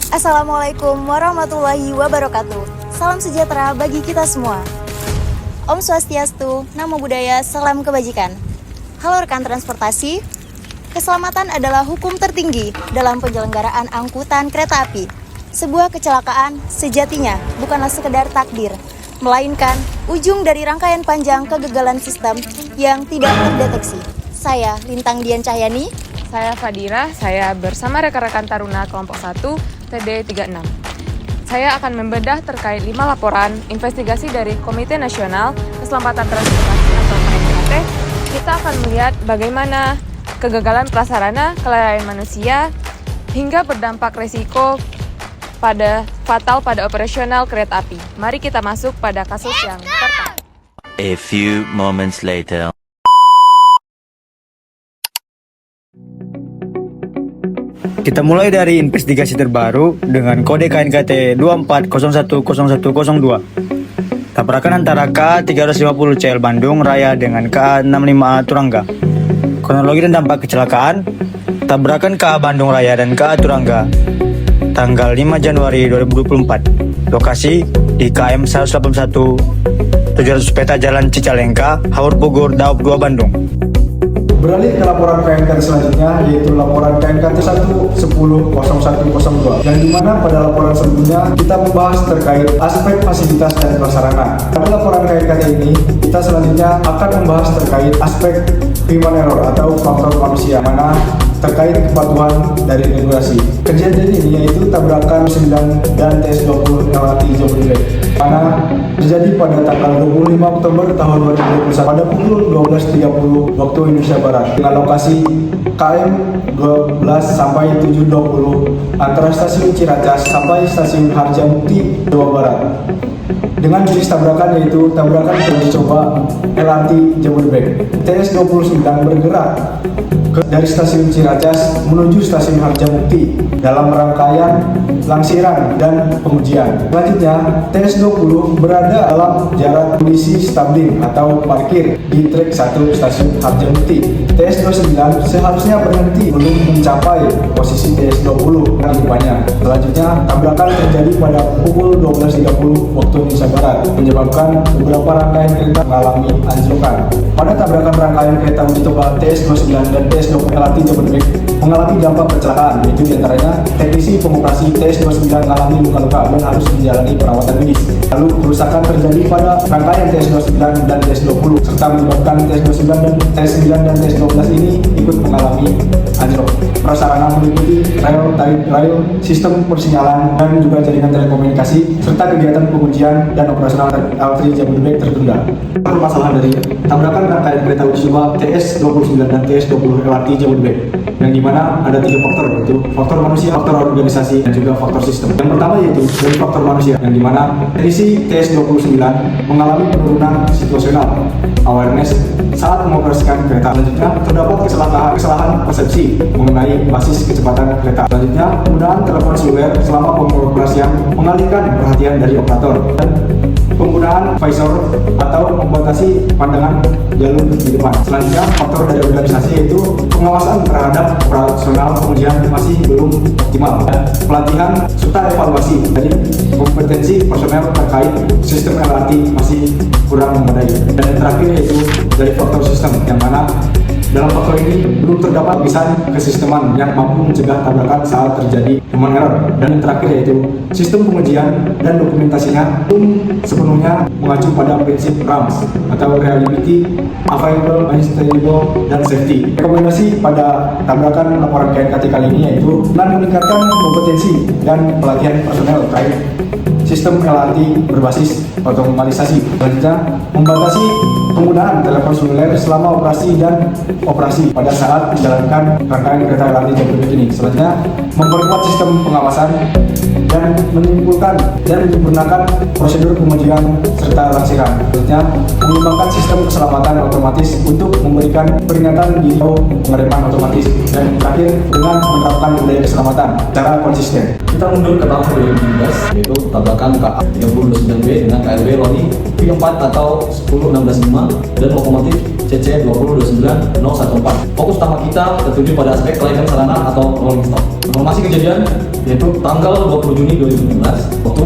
Assalamualaikum warahmatullahi wabarakatuh. Salam sejahtera bagi kita semua. Om Swastiastu, Namo Buddhaya, salam kebajikan. Halo rekan transportasi, keselamatan adalah hukum tertinggi dalam penyelenggaraan angkutan kereta api. Sebuah kecelakaan sejatinya bukanlah sekedar takdir, melainkan ujung dari rangkaian panjang kegagalan sistem yang tidak terdeteksi. Saya Lintang Dian Cahyani. Saya Fadira, saya bersama rekan-rekan Taruna kelompok 1 TD36. Saya akan membedah terkait 5 laporan investigasi dari Komite Nasional Keselamatan Transportasi atau KNKT. Kita akan melihat bagaimana kegagalan prasarana, kelalaian manusia, hingga berdampak resiko fatal pada operasional kereta api. Mari kita masuk pada kasus yang pertama. A few moments later. Kita mulai dari investigasi terbaru dengan kode KNKT 24010102. Tabrakan antara KA350 CL Bandung Raya dengan KA65A Turangga. Kronologi dan dampak kecelakaan. Tabrakan KA Bandung Raya dan KA Turangga tanggal 5 Januari 2024. Lokasi di KM 181 700 peta Jalan Cicalengka, Haur Pugur, Daop 2 Bandung. Beralih ke laporan KNKT selanjutnya, yaitu laporan KNKT 1100102, yang dimana pada laporan sebelumnya kita membahas terkait aspek fasilitas dan prasarana. Pada laporan KNKT ini, kita selanjutnya akan membahas terkait aspek human error atau faktor manusia, mana terkait kepatuhan dari regulasi. Kejadian ini yaitu tabrakan 9 dan TS20 LRT Jabodebek, mana terjadi pada tanggal 25 Oktober tahun 2021 pada pukul 12.30 waktu Indonesia Barat dengan lokasi KM 12 sampai 720 antara stasiun Ciracas sampai stasiun Harjamukti, Jawa Barat. Dengan jenis tabrakan yaitu tabrakan uji coba LRT Jabodebek. TS29 bergerak dari stasiun Ciracas menuju stasiun Harjamukti dalam rangkaian langsiran dan pengujian. Selanjutnya, TS20 berada dalam jarak kondisi stabling atau parkir di trek 1 stasiun Harjamukti. TS29 seharusnya berhenti belum mencapai posisi TS20 di depannya. Selanjutnya, tabrakan terjadi pada pukul 12.30 waktu Indonesia Barat, menyebabkan beberapa rangkaian kereta mengalami anjlokan. Pada tabrakan rangkaian kereta uji coba TS29 dan TS20 LRT Jabodebek mengalami dampak kecelakaan, yaitu diantaranya teknisi pengoperasi TS29 mengalami luka-luka dan harus menjalani perawatan medis. Lalu kerusakan terjadi pada rangkaian TS29 dan TS20 serta menyebabkan TS29 dan TS12 ini ikut mengalami anjlok. Prasarana meliputi rel, sistem persinyalan dan juga jaringan telekomunikasi serta kegiatan pengujian dan operasional LRT Jabodebek tertunda. Permasalahan dari tabrakan rangkaian kereta uji coba TS29 dan TS20 LRT Jabodebek, yang dimana ada 3 faktor, yaitu faktor manusia, faktor organisasi, dan juga faktor sistem. Yang pertama yaitu dari faktor manusia, yang dimana teknisi TS29 mengalami penurunan situasional awareness saat mengoperasikan kereta. Selanjutnya, terdapat kesalahan persepsi mengenai basis kecepatan kereta. Selanjutnya, penggunaan telepon seluler selama pengoperasian mengalihkan perhatian dari operator, dan penggunaan visor atau membatasi pandangan jalur di depan. Selanjutnya, faktor dari organisasi yaitu pengawasan terhadap operasional pengujian masih belum optimal, dan pelatihan serta evaluasi dari kompetensi personel terkait sistem LRT masih kurang memadai. Dan yang terakhir yaitu dari faktor sistem, yang mana dalam faktor ini belum terdapat lapisan kesisteman yang mampu mencegah tabrakan saat terjadi human error. Dan yang terakhir yaitu sistem pengujian dan dokumentasinya belum sepenuhnya mengacu pada prinsip RAMS atau Reliability, Available, Unsustainable, dan Safety. Rekomendasi pada tabrakan laporan KNKT kali ini yaitu meningkatkan kompetensi dan pelatihan personel terkait sistem LRT berbasis otomatisasi. Selanjutnya, membatasi penggunaan telepon seluler selama operasi pada saat menjalankan rangkaian kereta LRT Jabodebek ini. Selanjutnya, memperkuat sistem pengawasan dan menyimpulkan dan menyempurnakan prosedur pengujian serta langsiran. Selanjutnya, mengembangkan sistem keselamatan otomatis untuk memberikan peringatan dini pengereman otomatis. Dan terakhir, dengan menerapkan budaya keselamatan secara konsisten. Kita mundur ke tahun 2016, yaitu tabrakan KA39B dengan KLB Loni V4 atau 10165 dan lokomotif CC 2029014. Fokus utama kita tertuju pada aspek kelaikan sarana atau rolling stock. Informasi kejadian yaitu tanggal 20 Juni 2019 waktu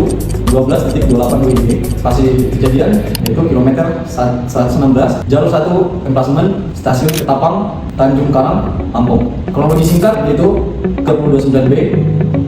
12.28 WIB. Lokasi kejadian yaitu kilometer 116 jalur 1 emplasement stasiun Ketapang Tanjung Karang, Lampung. Kronologi singkat yaitu ke 29B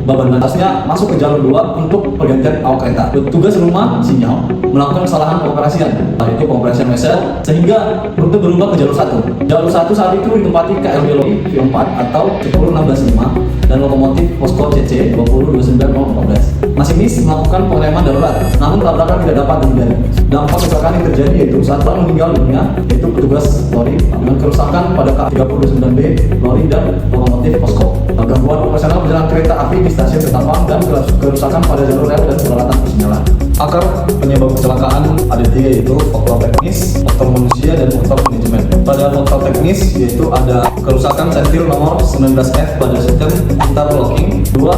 baban atasnya masuk ke jalur 2 untuk pergantian awak kereta. Petugas rumah sinyal melakukan kesalahan pengoperasian, yaitu pengoperasian wesel sehingga rute berubah ke jalur 1. Jalur 1 saat itu ditempati KLB Lori V4 atau 10165 dan lokomotif Posko CC 2029014. Masinis melakukan pengereman darurat, namun tabrakan tidak dapat dihindari. Dampak kecelakaan yang terjadi yaitu saat meninggal dunia yaitu petugas lori dengan kerusakan pada K329B lori dan lokomotif Posko. Gangguan operasional perjalanan kereta api di stasiun Ketapang dan kerusakan pada jalur rel dan peralatan persinyalan. Akar penyebab kecelakaan ada 3 yaitu faktor teknis, faktor manusia, dan faktor manajemen. Pada faktor teknis yaitu ada kerusakan sentil nomor 19F pada sistem interlocking. 2.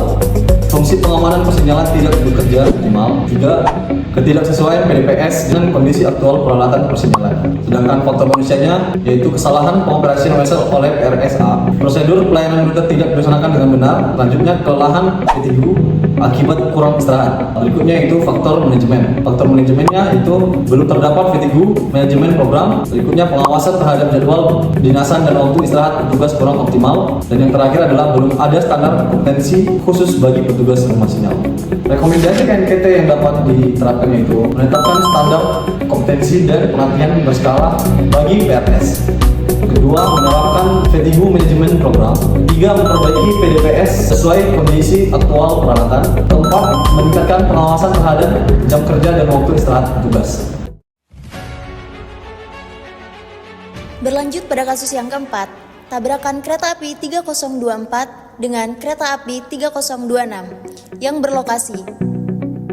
Fungsi pengamanan persinyalan tidak bekerja optimal. 3. Ketidaksesuaian PDPS dengan kondisi aktual peralatan persinyalan. Sedangkan faktor manusianya yaitu kesalahan pengoperasian wesel oleh RSA. Prosedur pelayanan rute tidak dilaksanakan dengan benar. Selanjutnya kelelahan fatigue akibat kurang istirahat. Berikutnya itu faktor manajemen. Faktor manajemennya itu belum terdapat fatigue manajemen program. Berikutnya pengawasan terhadap jadwal dinasan dan waktu istirahat petugas kurang optimal. Dan yang terakhir adalah belum ada standar kompetensi khusus bagi petugas rumah sinyal. Rekomendasi KNKT yang dapat diterapkan yaitu menetapkan standar kompetensi dan pelatihan berskala bagi PRS. Kedua, menerapkan fatigue manajemen program. 3. Memperbaiki PDPS sesuai kondisi aktual peralatan. 4. Meningkatkan pengawasan terhadap jam kerja dan waktu istirahat petugas. Berlanjut pada kasus yang keempat, tabrakan kereta api 3024 dengan kereta api 3026 yang berlokasi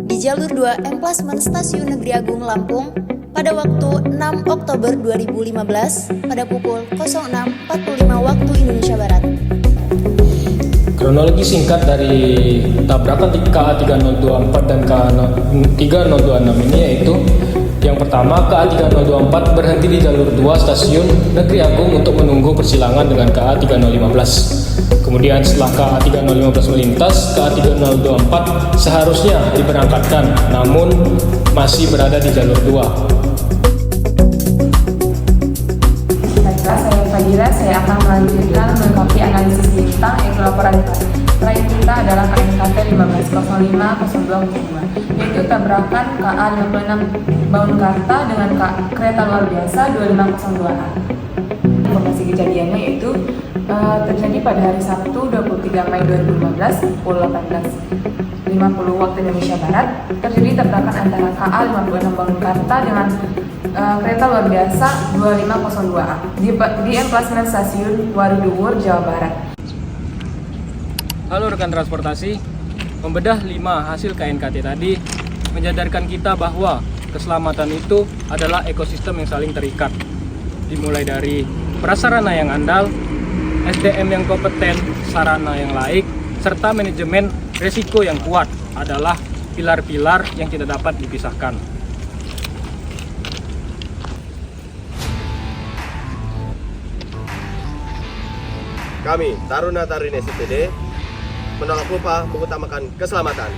di jalur 2 emplasement Stasiun Negeri Agung Lampung pada waktu 6 Oktober 2015 pada pukul 06.45 waktu Indonesia Barat. Kronologi singkat dari tabrakan KA3024 dan KA3026 ini yaitu yang pertama, KA3024 berhenti di jalur 2 Stasiun Negeri Agung untuk menunggu persilangan dengan KA3015. Kemudian setelah KA3015 melintas, KA3024 seharusnya diberangkatkan, namun masih berada di jalur 2. Baiklah, saya Fadila, saya akan melanjutkan melengkapi analisis bintang yaitu laporan terakhir kita adalah KNKT 1505-0202 yaitu tabrakan KA56 Baunkarta dengan kereta luar biasa 2502A. Informasi kejadiannya yaitu terjadi pada hari Sabtu 23 Mei 2015 pukul 18.50 waktu Indonesia Barat. Terjadi tabrakan antara KA56 Baunkarta dengan kereta luar biasa 2502A di emplasmen stasiun Waruduwur, Jawa Barat. Halo rekan transportasi, membedah 5 hasil KNKT tadi menyadarkan kita bahwa keselamatan itu adalah ekosistem yang saling terikat. Dimulai dari prasarana yang andal, SDM yang kompeten, sarana yang laik, serta manajemen resiko yang kuat adalah pilar-pilar yang tidak dapat dipisahkan. Kami, Taruna Taruni STD, menolak lupa mengutamakan keselamatan.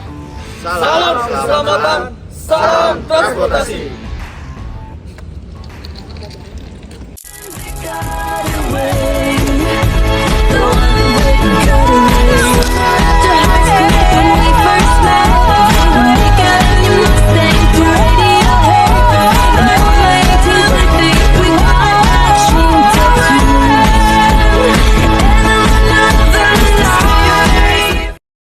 Salam keselamatan, salam transportasi.